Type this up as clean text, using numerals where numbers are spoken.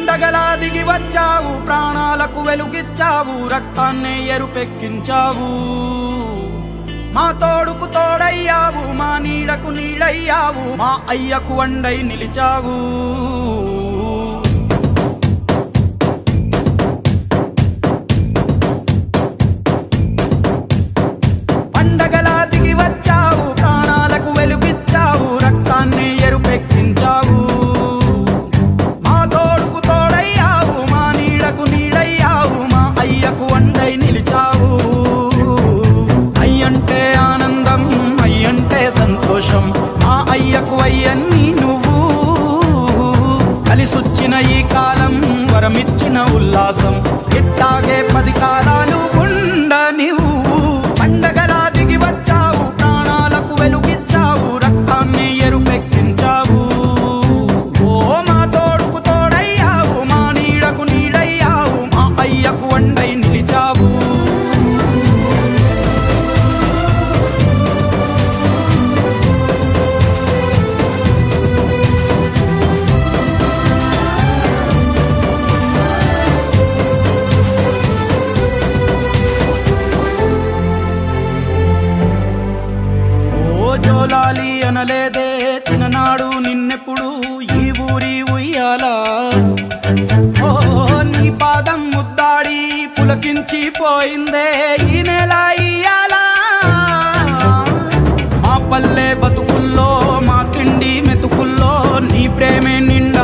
పండగలా దిగి వచ్చావు, ప్రాణాలకు వెలుగిచ్చావు, రక్తాన్నే ఎరుపెక్కించావు. మా తోడుకు తోడయ్యావు, మా నీడకు నీడయ్యావు, మా అయ్యకు వండై నిలిచావు. పండగలా దిగి వచ్చావు, ప్రాణాలకు వెలుగిచ్చావు, రక్తాన్ని ఎరుపెక్కించావు. మా తోడుకు తోడయ్యావు, మా నీడకు నీడయ్యావు, మా అయ్యకు వండై నిలిచావు. అయ్యంటే ఆనందం, అయ్యంటే సంతోషం, మా అయ్యకు అయ్యన్ని నువ్వు. కలిసొచ్చిన ఈ కాలం వరమిచ్చిన ఉల్లాసం, ఇట్టాగే 10 కాలాలు ఉండనివ్వు. పండగలా దిగి వచ్చావు, ప్రాణాలకు వెలుగిచ్చావు, రక్తాన్ని ఎరుపెక్కించావు. ఓ మా తోడుకు తోడయ్యావు, మా నీడకు నీడయ్యావు, మా అయ్యకు వండై నిలిచావు. జోలాలి అనలేదే చిన్ననాడు నిన్నెప్పుడు ఈ ఊరి ఉయ్యాలా. ఓ నీ పాదం ముద్దాడి పులకించి పోయిందే ఈ నెల ఇయ్యాలా. మా పల్లె బతుకుల్లో, మా తిండి మెతుకుల్లో నీ ప్రేమే నిండు